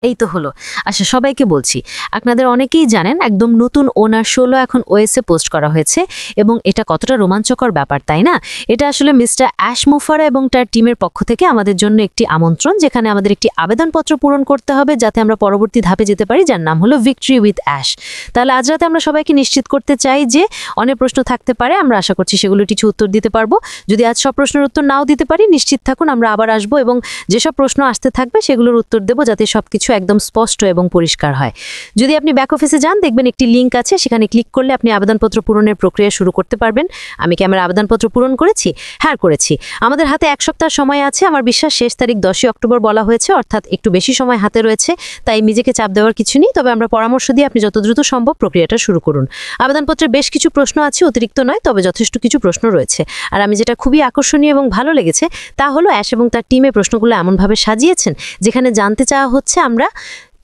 এই তো হলো। আচ্ছা, সবাইকে বলছি, আপনাদের অনেকেই জানেন একদম নতুন ওনার ১৬ এখন ওএসএ পোস্ট করা হয়েছে এবং এটা কতটা রোমাঞ্চকর ব্যাপার, তাই না? এটা আসলে মিস্টার অ্যাশ মুফারা এবং তার টিমের পক্ষ থেকে আমাদের জন্য একটি আমন্ত্রণ, যেখানে আমাদের একটি আবেদনপত্র পূরণ করতে হবে যাতে আমরা পরবর্তী ধাপে যেতে পারি, যার নাম হলো ভিক্টরি উইথ অ্যাশ। তাহলে আজ রাতে আমরা সবাইকে নিশ্চিত করতে চাই যে অনেক প্রশ্ন থাকতে পারে, আমরা আশা করছি সেগুলো কিছু উত্তর দিতে পারবো। যদি আজ সব প্রশ্নের উত্তর নাও দিতে পারি, নিশ্চিত থাকুন আমরা আবার আসবো এবং যেসব প্রশ্ন আসতে থাকবে সেগুলোর উত্তর দেবো, যাতে সবকিছু একদম স্পষ্ট এবং পরিষ্কার হয়। যদি আপনি ব্যাক অফিসে যান, দেখবেন একটি লিঙ্ক আছে, সেখানে ক্লিক করলে আপনি আবেদনপত্র পূরণের প্রক্রিয়া শুরু করতে পারবেন। আমি কি আমার আবেদনপত্র পূরণ করেছি? হ্যাঁ, করেছি। আমাদের হাতে 1 সপ্তাহ সময় আছে। আমার বিশ্বাস শেষ তারিখ 10 অক্টোবর বলা হয়েছে, অর্থাৎ একটু বেশি সময় হাতে রয়েছে, তাই নিজেকে চাপ দেওয়ার কিছু নেই। তবে আমরা পরামর্শ দিই আপনি যত দ্রুত সম্ভব প্রক্রিয়াটা শুরু করুন। আবেদনপত্রে বেশ কিছু প্রশ্ন আছে, অতিরিক্ত নয়, তবে যথেষ্ট কিছু প্রশ্ন রয়েছে। আর আমি যেটা খুবই আকর্ষণীয় এবং ভালো লেগেছে তা হলো অ্যাশ এবং তার টিমে প্রশ্নগুলো এমনভাবে সাজিয়েছেন যেখানে জানতে চাওয়া হচ্ছে আমরা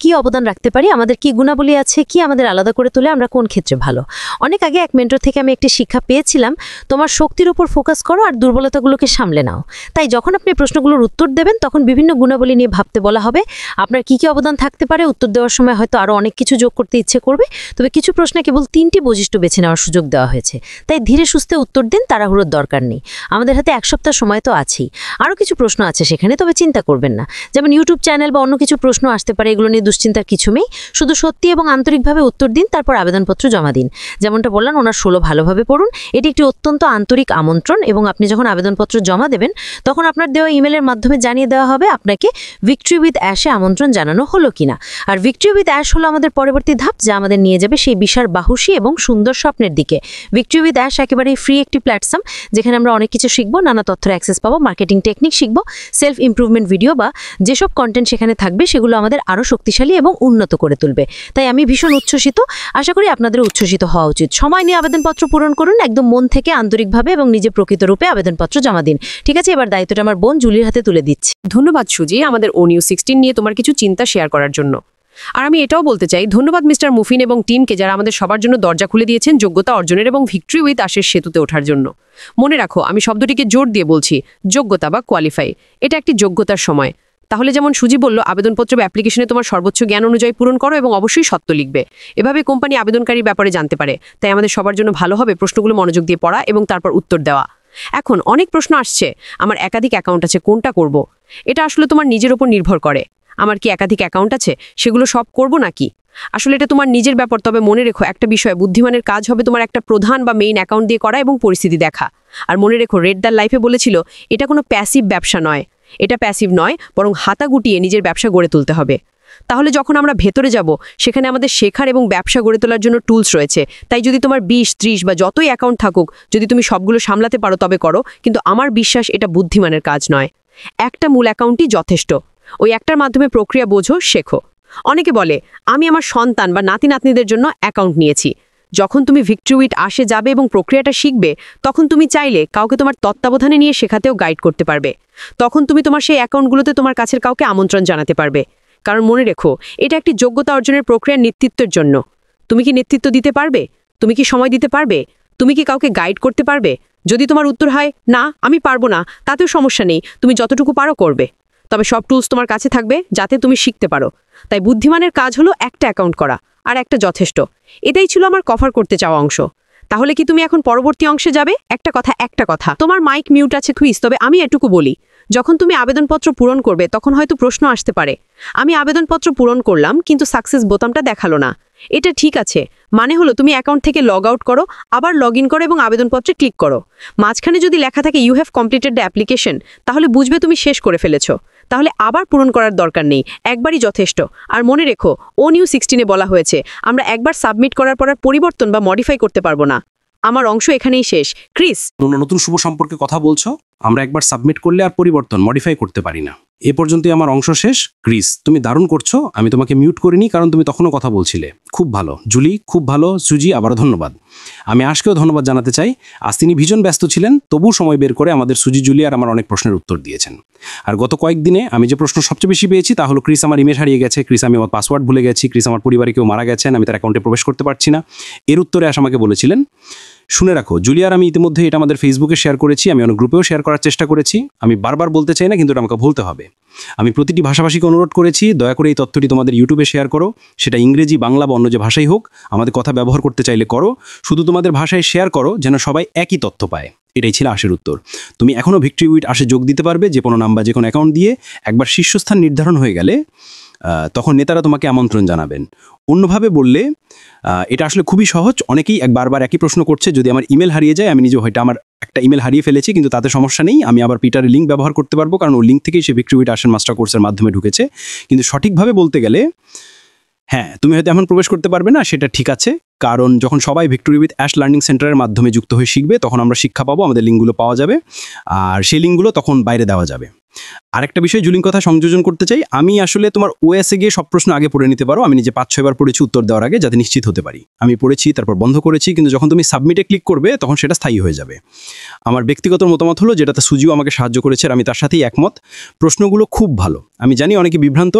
কি অবদান রাখতে পারি, আমাদের কি গুণাবলী আছে, কি আমাদের আলাদা করে তোলে, আমরা কোন ক্ষেত্রে ভালো। অনেক আগে এক মেন্টর থেকে আমি একটি শিক্ষা পেয়েছিলাম, তোমার শক্তির উপর ফোকাস করো আর দুর্বলতাগুলোকে সামলে নাও। তাই যখন আপনি প্রশ্নগুলোর উত্তর দেবেন তখন বিভিন্ন গুণাবলী নিয়ে ভাবতে বলা হবে। আপনার কি কি অবদান থাকতে পারে, উত্তর দেওয়ার সময় হয়তো আরও অনেক কিছু যোগ করতে ইচ্ছে করবে, তবে কিছু প্রশ্নে কেবল 3টি বৈশিষ্ট্য বেছে নেওয়ার সুযোগ দেওয়া হয়েছে। তাই ধীরে সুস্থে উত্তর দিন, তাড়াহুড়োর দরকার নেই। আমাদের হাতে 1 সপ্তাহ সময় তো আছেই। আরও কিছু প্রশ্ন আছে সেখানে, তবে চিন্তা করবেন না। যেমন ইউটিউব চ্যানেল বা অন্য কিছু প্রশ্ন আসতে পারে, এগুলো নিয়ে দুশ্চিন্তার কিছু নেই। শুধু সত্যি এবং আন্তরিকভাবে উত্তর দিন, তারপর আবেদনপত্র জমা দিন। যেমনটা বললাম, ওনার 16 ভালোভাবে পড়ুন। এটি একটি অত্যন্ত আন্তরিক আমন্ত্রণ এবং আপনি যখন আবেদনপত্র জমা দেবেন তখন আপনার দেওয়া ইমেলের মাধ্যমে জানিয়ে দেওয়া হবে আপনাকে ভিক্টরি উইথ অ্যাশে আমন্ত্রণ জানানো হলো কিনা। আর ভিক্টরি উইথ অ্যাশ হলো আমাদের পরবর্তী ধাপ, যা আমাদের নিয়ে যাবে সেই বিশাল বাহুসী এবং সুন্দর স্বপ্নের দিকে। ভিক্টরি উইথ অ্যাশ একেবারেই ফ্রি একটি প্ল্যাটফর্ম, যেখানে আমরা অনেক কিছু শিখবো, নানা তথ্যের অ্যাক্সেস পাবো, মার্কেটিং টেকনিক শিখবো, সেলফ ইমপ্রুভমেন্ট ভিডিও বা যেসব কন্টেন্ট সেখানে থাকবে সেগুলো আমাদের আরও শক্তিশালী এবং উন্নত করে তুলবে। তাই আমি ভীষণ উচ্ছ্বসিত। আশা করি আপনাদের উচ্ছ্বসিত হওয়া উচিত। সময় নিয়ে আবেদনপত্র পূরণ করুন, একদম মন থেকে আন্তরিকভাবে এবং নিজে প্রকৃত রূপে আবেদনপত্র জমা দিন। ঠিক আছে, এবার দায়িত্বটা আমার বোন জুলির হাতে তুলে দিচ্ছি। ধন্যবাদ সুজি, আমাদের ONU16 নিয়ে তোমার কিছু চিন্তা শেয়ার করার জন্য। আর আমি এটাও বলতে চাই, ধন্যবাদ মিস্টার মুফিন এবং টিমকে, যারা আমাদের সবার জন্য দরজা খুলে দিয়েছেন যোগ্যতা অর্জনের এবং ভিক্টরি উইথ অ্যাশের সেতুতে ওঠার জন্য। মনে রাখো, আমি শব্দটিকে জোর দিয়ে বলছি, যোগ্যতা বা কোয়ালিফাই। এটা একটি যোগ্যতার সময়। তাহলে যেমন সুজি বলল, আবেদনপত্র বা অ্যাপ্লিকেশনে তোমার সর্বোচ্চ জ্ঞান অনুযায়ী পূরণ করো এবং অবশ্যই সত্য লিখবে। এভাবে কোম্পানি আবেদনকারীর ব্যাপারে জানতে পারে। তাই আমাদের সবার জন্য ভালো হবে প্রশ্নগুলো মনোযোগ দিয়ে পড়া এবং তারপর উত্তর দেওয়া। এখন অনেক প্রশ্ন আসছে, আমার একাধিক অ্যাকাউন্ট আছে, কোনটা করব? এটা আসলে তোমার নিজের উপর নির্ভর করে। আমার কি একাধিক অ্যাকাউন্ট আছে, সেগুলো সব করব নাকি? আসলে এটা তোমার নিজের ব্যাপার। তবে মনে রেখো, একটা বিষয়, বুদ্ধিমানের কাজ হবে তোমার একটা প্রধান বা মেইন অ্যাকাউন্ট দিয়ে করা এবং পরিস্থিতি দেখা। আর মনে রেখো, রেড দ্য লাইফে বলেছিল, এটা কোনো প্যাসিভ ব্যবসা নয়। এটা প্যাসিভ নয়, বরং হাতা গুটিয়ে নিজের ব্যবসা গড়ে তুলতে হবে। তাহলে যখন আমরা ভেতরে যাব, সেখানে আমাদের শেখার এবং ব্যবসা গড়ে তোলার জন্য টুলস রয়েছে। তাই যদি তোমার 20, 30 বা যতই অ্যাকাউন্ট থাকুক, যদি তুমি সবগুলো সামলাতে পারো তবে করো, কিন্তু আমার বিশ্বাস এটা বুদ্ধিমানের কাজ নয়। একটা মূল অ্যাকাউন্টই যথেষ্ট। ওই একটার মাধ্যমে প্রক্রিয়া বোঝো, শেখো। অনেকে বলে, আমি আমার সন্তান বা নাতি নাতনিদের জন্য অ্যাকাউন্ট নিয়েছি। যখন তুমি ভিক্টরি উইথ অ্যাশে যাবে এবং প্রক্রিয়াটা শিখবে, তখন তুমি চাইলে কাউকে তোমার তত্ত্বাবধানে নিয়ে শেখাতেও গাইড করতে পারবে। তখন তুমি তোমার সেই অ্যাকাউন্টগুলোতে তোমার কাছের কাউকে আমন্ত্রণ জানাতে পারবে। কারণ মনে রেখো, এটা একটি যোগ্যতা অর্জনের প্রক্রিয়ার নেতৃত্বের জন্য। তুমি কি নেতৃত্ব দিতে পারবে? তুমি কি সময় দিতে পারবে? তুমি কি কাউকে গাইড করতে পারবে? যদি তোমার উত্তর হয় না, আমি পারবো না, তাতেও সমস্যা নেই, তুমি যতটুকু পারো করবে। তবে সব টুলস তোমার কাছে থাকবে যাতে তুমি শিখতে পারো। তাই বুদ্ধিমানের কাজ হলো একটা অ্যাকাউন্ট করা, আর একটা যথেষ্ট। এটাই ছিল আমার কভার করতে চাওয়া অংশ। তাহলে কি তুমি এখন পরবর্তী অংশে যাবে? একটা কথা, তোমার মাইক মিউট আছে কুইজ, তবে আমি এটুকু বলি, যখন তুমি আবেদনপত্র পূরণ করবে তখন হয়তো প্রশ্ন আসতে পারে, আমি আবেদনপত্র পূরণ করলাম কিন্তু সাকসেস বোতামটা দেখালো না। এটা ঠিক আছে, মানে হলো তুমি অ্যাকাউন্ট থেকে লগ আউট করো, আবার লগ ইন করো এবং আবেদনপত্রে ক্লিক করো। মাঝখানে যদি লেখা থাকে you have completed the application, তাহলে বুঝবে তুমি শেষ করে ফেলেছো। তাহলে আবার পূরণ করার দরকার নেই, একবারই যথেষ্ট। আর মনে রেখো, ONU16 বলা হয়েছে, আমরা একবার সাবমিট করার পর আর পরিবর্তন বা মডিফাই করতে পারবো না। আমার অংশ এখানেই শেষ। ক্রিস, নতুন শুভ সম্পর্কে কথা বলছো? আমরা একবার সাবমিট করলে আর পরিবর্তন মডিফাই করতে পারি না। এ পর্যন্তই আমার অংশ শেষ। ক্রিস, তুমি দারুণ করছো। আমি তোমাকে মিউট করিনি কারণ তুমি তখনও কথা বলছিলে। খুব ভালো জুলি, খুব ভালো সুজি, আবারও ধন্যবাদ। আমি আজকেও ধন্যবাদ জানাতে চাই। আজ তিনি ভীষণ ব্যস্ত ছিলেন, তবু সময় বের করে আমাদের সুজি, জুলি আর আমার অনেক প্রশ্নের উত্তর দিয়েছেন। আর গত কয়েকদিনে আমি যে প্রশ্ন সবচেয়ে বেশি পেয়েছি তা হলো, ক্রিস আমার ইমেল হারিয়ে গেছে, ক্রিস আমি আমার পাসওয়ার্ড ভুলে গেছি, ক্রিস আমার পরিবারে কেউ মারা গেছেন, আমি তার অ্যাকাউন্টে প্রবেশ করতে পারছি না। এর উত্তরে আজ আমাকে বলেছিলেন, শুনে রাখো, জুলিয়ার আমি ইতিমধ্যে এটা আমাদের ফেসবুকে শেয়ার করেছি, আমি অনেক গ্রুপেও শেয়ার করার চেষ্টা করেছি। আমি বারবার বলতে চাই না, কিন্তু এটা আমাকে বলতে হবে। আমি প্রতিটি ভাষাভাষীকে অনুরোধ করেছি, দয়া করে এই তথ্যটি তোমাদের ইউটিউবে শেয়ার করো। সেটা ইংরেজি, বাংলা বা অন্য যে ভাষাই হোক, আমাদের কথা ব্যবহার করতে চাইলে করো। শুধু তোমাদের ভাষায় শেয়ার করো, যেন সবাই একই তথ্য পায়। এটাই ছিল আশের উত্তর। তুমি এখনও ভিক্টরি উইথ আসে যোগ দিতে পারবে, যে কোনো নাম্বার, যে কোনো অ্যাকাউন্ট দিয়ে। একবার শীর্ষস্থান নির্ধারণ হয়ে গেলে তখন নেতারা তোমাকে আমন্ত্রণ জানাবেন। অন্যভাবে বললে এটা আসলে খুবই সহজ। অনেকেই বারবার একই প্রশ্ন করছে, যদি আমার ইমেল হারিয়ে যায়, আমি নিজে হয়তো আমার একটা ইমেল হারিয়ে ফেলেছি, কিন্তু তাতে সমস্যা নেই, আমি আবার পিটারের লিঙ্ক ব্যবহার করতে পারবো, কারণ ওই লিঙ্ক থেকেই সে ভিক্টরি উইথ আসেন মাস্টার কোর্সের মাধ্যমে ঢুকেছে। কিন্তু সঠিকভাবে বলতে গেলে, হ্যাঁ, তুমি হয়তো এখন প্রবেশ করতে পারবে না, সেটা ঠিক আছে, কারণ যখন সবাই ভিক্টরি উইথ অ্যাশ লার্নিং সেন্টারের মাধ্যমে যুক্ত হয়ে শিখবে, তখন আমরা শিক্ষা পাবো, আমাদের লিঙ্কগুলো পাওয়া যাবে, আর সেই লিঙ্কগুলো তখন বাইরে দেওয়া যাবে। আরেকটা বিষয় জুলির কথা সংযোজন করতে চাই, আমি আসলে তোমার ওএসে গিয়ে সব প্রশ্ন আগে পড়ে নিতে পারো। আমি নিজে 5-6 বার পড়েছি উত্তর দেওয়ার আগে, যাতে নিশ্চিত হতে পারি। আমি পড়েছি, তারপর বন্ধ করেছি, কিন্তু যখন তুমি সাবমিটে ক্লিক করবে, তখন সেটা স্থায়ী হয়ে যাবে। আমার ব্যক্তিগত মতামত হলো, যেটাতে সুজিও আমাকে সাহায্য করেছে, আর আমি তার সাথেই একমত, প্রশ্নগুলো খুব ভালো। আমি জানি অনেকে বিভ্রান্ত,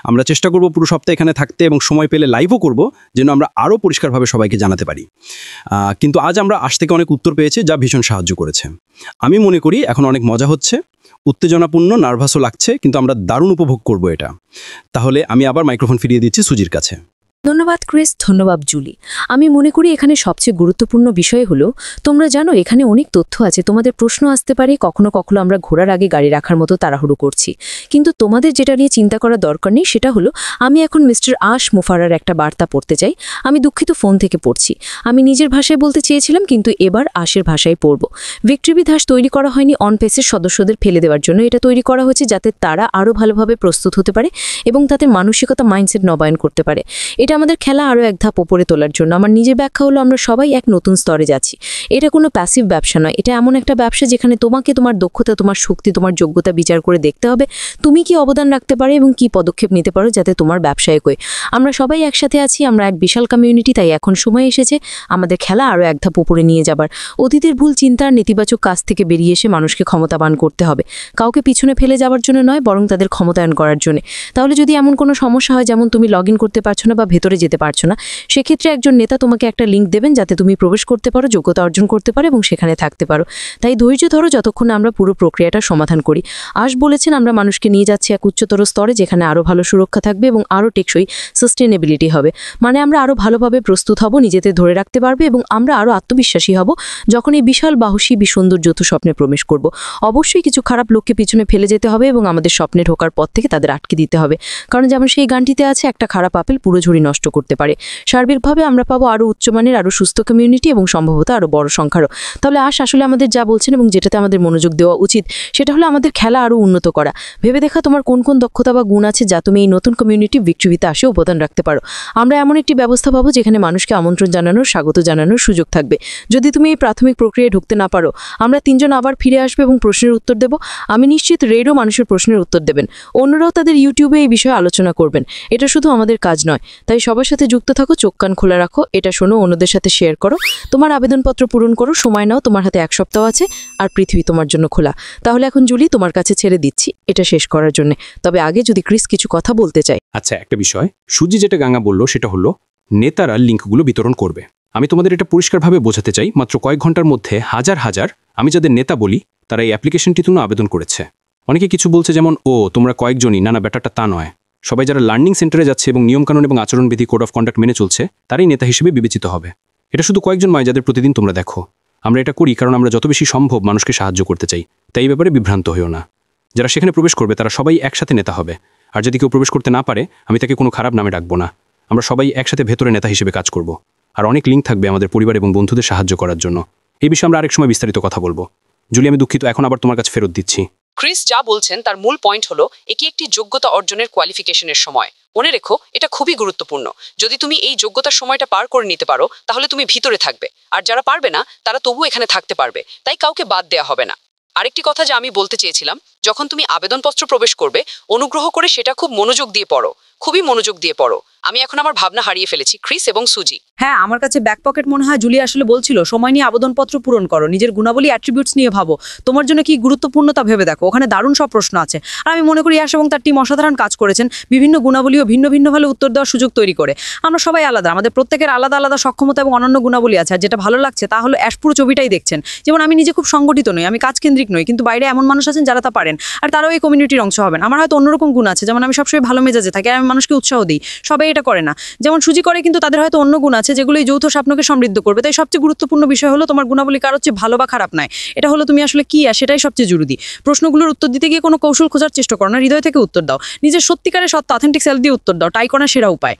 আমরা চেষ্টা করব পুরো সপ্তাহে এখানে থাকতে, এবং সময় পেলে লাইভও করব, যেন আমরা আরও পরিষ্কারভাবে সবাইকে জানাতে পারি। কিন্তু আজ আমরা আজ থেকে অনেক উত্তর পেয়েছি, যা ভীষণ সাহায্য করেছে। আমি মনে করি এখন অনেক মজা হচ্ছে, উত্তেজনাপূর্ণ, নার্ভাসও লাগছে, কিন্তু আমরা দারুণ উপভোগ করব এটা। তাহলে আমি আবার মাইক্রোফোন ফিরিয়ে দিচ্ছি সুজির কাছে। ধন্যবাদ ক্রিস, ধন্যবাদ জুলি। আমি মনে করি এখানে সবচেয়ে গুরুত্বপূর্ণ বিষয় হলো, তোমরা জানো এখানে অনেক তথ্য আছে, তোমাদের প্রশ্ন আসতে পারে, কখনো কখনো আমরা ঘোড়ার আগে গাড়ি রাখার মতো তাড়াহুড়ো করছি, কিন্তু তোমাদের যেটা নিয়ে চিন্তা করার দরকার নেই, সেটা হলো, আমি এখন মিস্টার আশ মুফারার একটা বার্তা পড়তে চাই। আমি দুঃখিত, ফোন থেকে পড়ছি। আমি নিজের ভাষায় বলতে চেয়েছিলাম, কিন্তু এবার আশের ভাষায় পড়ব। ভিক্টরি উইথ আশ তৈরি করা হয়নি অনপেসের সদস্যদের ফেলে দেওয়ার জন্য, এটা তৈরি করা হয়েছে যাতে তারা আরও ভালোভাবে প্রস্তুত হতে পারে এবং তাদের মানসিকতা, মাইন্ডসেট নবায়ন করতে পারে। এটা আমাদের খেলা আরও এক ধাপ ওপরে তোলার জন্য। আমার নিজের ব্যাখ্যা হলো, আমরা সবাই এক নতুন স্তরে যাচ্ছি। এটা কোনো প্যাসিভ ব্যবসা নয়, এটা এমন একটা ব্যবসা যেখানে তোমাকে তোমার দক্ষতা, তোমার শক্তি, তোমার যোগ্যতা বিচার করে দেখতে হবে তুমি কি অবদান রাখতে পারো এবং কি পদক্ষেপ নিতে পারো যাতে তোমার ব্যবসায় এগোয়। আমরা সবাই একসাথে আছি, আমরা এক বিশাল কমিউনিটি, তাই এখন সময় এসেছে আমাদের খেলা আরও এক ধাপ উপরে নিয়ে যাবার। অতীতের ভুল চিন্তার নেতিবাচক কাজ থেকে বেরিয়ে এসে মানুষকে ক্ষমতাবান করতে হবে, কাউকে পিছনে ফেলে যাওয়ার জন্য নয়, বরং তাদের ক্ষমতায়ন করার জন্য। তাহলে যদি এমন কোনো সমস্যা হয়, যেমন তুমি লগ ইন করতে পারছো না বা ভেতরে যেতে পারছো না, সেক্ষেত্রে একজন নেতা তোমাকে একটা লিঙ্ক দেবেন যাতে তুমি প্রবেশ করতে পারো, যোগ্যতা অর্জন করতে পারো এবং সেখানে থাকতে পারো। তাই ধৈর্য ধরো যতক্ষণ আমরা পুরো প্রক্রিয়াটা সমাধান করি। আশ বলেছেন, আমরা মানুষকে নিয়ে যাচ্ছি এক উচ্চতর স্তরে, যেখানে আরও ভালো সুরক্ষা থাকবে এবং আরও টেকসই সাস্টেনেবিলিটি হবে। মানে আমরা আরও ভালোভাবে প্রস্তুত হব, নিজেদের ধরে রাখতে পারবে এবং আমরা আরও আত্মবিশ্বাসী হব যখন এই বিশাল বাহুসী সুন্দর যৌথ স্বপ্নে প্রবেশ করব। অবশ্যই কিছু খারাপ লোককে পিছনে ফেলে যেতে হবে এবং আমাদের স্বপ্নে ঢোকার পথ থেকে তাদের আটকে দিতে হবে, কারণ যেমন সেই গানটিতে আছে, একটা খারাপ আপেল পুরো ঝুড়ি নষ্ট করতে পারে। সার্বিকভাবে আমরা পাবো আরও উচ্চমানের, আরও সুস্থ কমিউনিটি এবং সম্ভবত আরও বড় সংখ্যারও। তাহলে আশ আসলে আমাদের যা বলছেন এবং যেটাতে আমাদের মনোযোগ দেওয়া উচিত, সেটা হলো আমাদের খেলা আরও উন্নত করা। ভেবে দেখা তোমার কোন কোন দক্ষতা বা গুণ আছে যা তুমি এই নতুন কমিউনিটি ভিক্টরি উইথ আসে অবদান রাখতে পারো। আমরা এমন একটি ব্যবস্থা পাবো যেখানে মানুষকে আমন্ত্রণ জানানোর, স্বাগত জানানোর সুযোগ থাকবে। যদি তুমি এই প্রাথমিক প্রক্রিয়ায় ঢুকতে না পারো, আমরা 3 জন আবার ফিরে আসবে এবং প্রশ্নের উত্তর দেব। আমি নিশ্চিত রেডও মানুষের প্রশ্নের উত্তর দেবেন, অন্যরাও তাদের ইউটিউবে এই বিষয়ে আলোচনা করবেন। এটা শুধু আমাদের কাজ নয়, তাই সবার সাথে যুক্ত থাকো, চোখ কান খোলা রাখো, এটা শোনো, অন্যদের সাথে শেয়ার করো, তোমার আবেদনপত্র পূরণ করো, সময় নাও, তোমার হাতে 1 সপ্তাহ আছে, আর পৃথিবী তোমার জন্য খোলা। তাহলে এখন জুলি, তোমার কাছে ছেড়ে দিচ্ছি এটা শেষ করার জন্য। তবে আগে যদি ক্রিস কিছু কথা বলতে চাই। আচ্ছা, একটা বিষয় সুজি যেটা গাঙ্গা বলল, সেটা হলো নেতারা লিঙ্কগুলো বিতরণ করবে। আমি তোমাদের এটা পরিষ্কারভাবে বোঝাতে চাই, মাত্র কয়েক ঘন্টার মধ্যে হাজার হাজার, আমি যাদের নেতা বলি, তারা এই অ্যাপ্লিকেশনটির জন্য আবেদন করেছে। অনেকে কিছু বলছে যেমন, ও তোমরা কয়েকজনই, না ব্যাপারটা তা নয়। সবাই যারা লার্নিং সেন্টারে যাচ্ছে এবং নিয়মকানুন এবং আচরণবিধি, কোড অফ কন্ডাক্ট মেনে চলছে, তারাই নেতা হিসেবে বিবেচিত হবে। এটা শুধু কয়েকজন নয় যাদের প্রতিদিন তোমরা দেখো। আমরা এটা করি কারণ আমরা যত বেশি সম্ভব মানুষকে সাহায্য করতে চাই, তাই এই ব্যাপারে বিভ্রান্ত হইও না। যারা সেখানে প্রবেশ করবে তারা সবাই একসাথে নেতা হবে, আর যদি কেউ প্রবেশ করতে না পারে, আমি তাকে কোনো খারাপ নামে ডাকবো না। আমরা সবাই একসাথে ভেতরে নেতা হিসেবে কাজ করব, আর অনেক লিঙ্ক থাকবে আমাদের পরিবার এবং বন্ধুদের সাহায্য করার জন্য। এই বিষয়ে আমরা আরেক সময় বিস্তারিত কথা বলবো। জুলি, আমি দুঃখিত, এখন আবার তোমার কাছে ফেরত দিচ্ছি। ক্রিস যা বলছেন তার মূল পয়েন্ট হলো, এটি একটি যোগ্যতা অর্জনের কোয়ালিফিকেশনের সময়। মনে রেখো, এটা খুবই গুরুত্বপূর্ণ। যদি তুমি এই যোগ্যতার সময়টা পার করে নিতে পারো, তাহলে তুমি ভিতরে থাকবে, আর যারা পারবে না তারা তবু এখানে থাকতে পারবে, তাই কাউকে বাদ দেওয়া হবে না। আরেকটি কথা যা আমি বলতে চেয়েছিলাম, যখন তুমি আবেদনপত্র প্রবেশ করবে, অনুগ্রহ করে সেটা খুব মনোযোগ দিয়ে পড়ো, খুবই মনোযোগ দিয়ে পড়ো। আমি এখন আমার ভাবনা হারিয়ে ফেলেছি, ক্রিস এবং সুজি। হ্যাঁ, আমার কাছে ব্যাক পকেট মনে হয় জুলি আসলে বলছিল সময় নিয়ে আবেদনপত্র পূরণ করো, নিজের গুণাবলী অ্যাট্রিবিউটস নিয়ে ভাবো, তোমার জন্য কি গুরুত্বপূর্ণ তা ভেবে দেখো। ওখানে দারুণ সব প্রশ্ন আছে। আর আমি মনে করি ইয়াশ এবং তার টিম অসাধারণ কাজ করেছেন, বিভিন্ন গুণাবলী ও ভিন্ন ভিন্নভাবে উত্তর দেওয়ার সুযোগ তৈরি করে। আমরা সবাই আলাদা, আমাদের প্রত্যেকের আলাদা আলাদা সক্ষমতা এবং অনন্য গুণাবলী আছে। আর যেটা ভালো লাগছে তা হলো অ্যাশ পুরো ছবিটাই দেখছেন। যেমন আমি নিজে খুব সংগঠিত নই, আমি কাজকেন্দ্রিক নই, কিন্তু বাইরে এমন মানুষ আছেন যারা তা পারেন, আর তারাও এই কমিউনিটির অংশ হবেন। আমার হয়তো অন্যরকম গুণ আছে, যেমন আমি সবসময় ভালো মেজাজে থাকি আর আমি মানুষকে উৎসাহ দিই। সবাই এটা করে না, যেমন সুজি করে, কিন্তু তাদের হয়তো অন্য গুণ আছে যেগুলো এই যৌথ স্বপ্নকে সমৃদ্ধ করবে। তাই সবচেয়ে গুরুত্বপূর্ণ বিষয় হলো তোমার গুণাবলী কার হচ্ছে ভালো বা খারাপ নয়, এটা হলো তুমি আসলে কি, আর সেটাই সবচেয়ে জরুরি। প্রশ্নগুলোর উত্তর দিতে গিয়ে কোনো কৌশল খোঁজার চেষ্টা করো না, হৃদয় থেকে উত্তর দাও, নিজের সত্যিকারের সত্য অথেন্টিক সেলফ দিয়ে উত্তর দাও। টাই করা সেরা উপায়।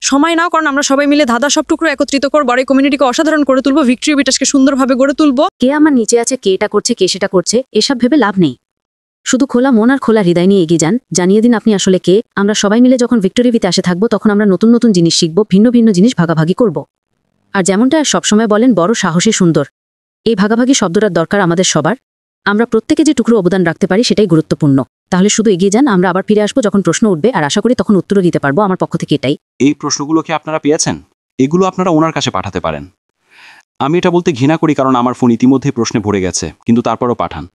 সময় নাও, কারণ আমরা সবাই মিলে ধাঁধা সব টুকরো একত্রিত করবো, আর এই কমিউনিটিকে অসাধারণ করে তুলবো, ভিক্টরি বিটাসকে সুন্দরভাবে গড়ে তুলবো। কে আমার নিচে আছে, কে এটা করছে, কে সেটা করছে, এসব ভেবে লাভ নেই। শুধু খোলা মন আর খোলা হৃদয় নিয়ে এগিয়ে যান। জানিয়ে দিন আপনি আসলে কে। আমরা সবাই মিলে যখন ভিক্টরি ভিতে আসে থাকবো, তখন আমরা নতুন নতুন জিনিস শিখবো, ভিন্ন ভিন্ন জিনিস ভাগাভাগি করব। আর যেমনটা সবসময় বলেন, বড় সাহসী সুন্দর। এই ভাগাভাগি শব্দটার দরকার আমাদের সবার। আমরা প্রত্যেকে যে টুকরো অবদান রাখতে পারি সেটাই গুরুত্বপূর্ণ। তাহলে শুধু এগিয়ে যান, আমরা আবার ফিরে আসবো যখন প্রশ্ন উঠবে, আর আশা করি তখন উত্তরও দিতে পারবো। আমার পক্ষ থেকে এটাই। এই প্রশ্নগুলো কি আপনারা পেয়েছেন? এগুলো আপনারা ওনার কাছে পাঠাতে পারেন। আমি এটা বলতে ঘৃণা করি, কারণ আমার ফোন ইতিমধ্যেই প্রশ্নে ভরে গেছে, কিন্তু তারপরও পাঠান।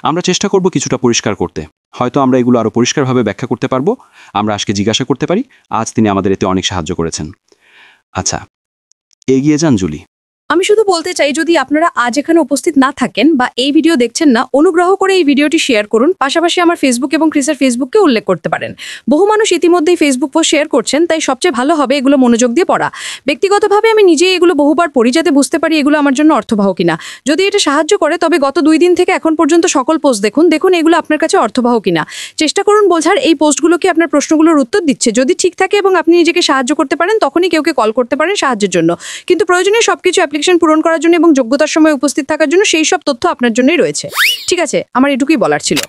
আমরা চেষ্টা করব কিছুটা পরিষ্কার করতে। হয়তো আমরা এগুলো আরও পরিষ্কারভাবে ব্যাখ্যা করতে পারবো। আমরা আজকে জিজ্ঞাসা করতে পারি, আজ তিনি আমাদের এতে অনেক সাহায্য করেছেন। আচ্ছা, এগিয়ে যান জুলি। আমি শুধু বলতে চাই, যদি আপনারা আজ এখানে উপস্থিত না থাকেন বা এই ভিডিও দেখছেন না, অনুগ্রহ করে এই ভিডিওটি শেয়ার করুন। পাশাপাশি আমার ফেসবুক এবং ক্রিসের ফেসবুককে উল্লেখ করতে পারেন। বহু মানুষ ইতিমধ্যেই ফেসবুক পোস্ট শেয়ার করছেন, তাই সবচেয়ে ভালো হবে এগুলো মনোযোগ দিয়ে পড়া। ব্যক্তিগতভাবে আমি নিজেই এগুলো বহুবার পড়ি, যাতে বুঝতে পারি এগুলো আমার জন্য অর্থবহ কিনা। যদি এটা সাহায্য করে, তবে গত 2 দিন থেকে এখন পর্যন্ত সকল পোস্ট দেখুন এগুলো আপনার কাছে অর্থবহ কিনা। চেষ্টা করুন বোঝার এই পোস্টগুলো কি আপনার প্রশ্নগুলোর উত্তর দিচ্ছে। যদি ঠিক থাকে এবং আপনি নিজেকে সাহায্য করতে পারেন, তখনই কেউকে কল করতে পারেন সাহায্যের জন্য। কিন্তু প্রয়োজনীয় সবকিছু অ্যাপ্লিকেশন পূরণ করার জন্য এবং যোগ্যতার সময় উপস্থিত থাকার জন্য সেই সব তথ্য আপনার জন্যই রয়েছে। ঠিক আছে, আমার এটুকুই বলার ছিল।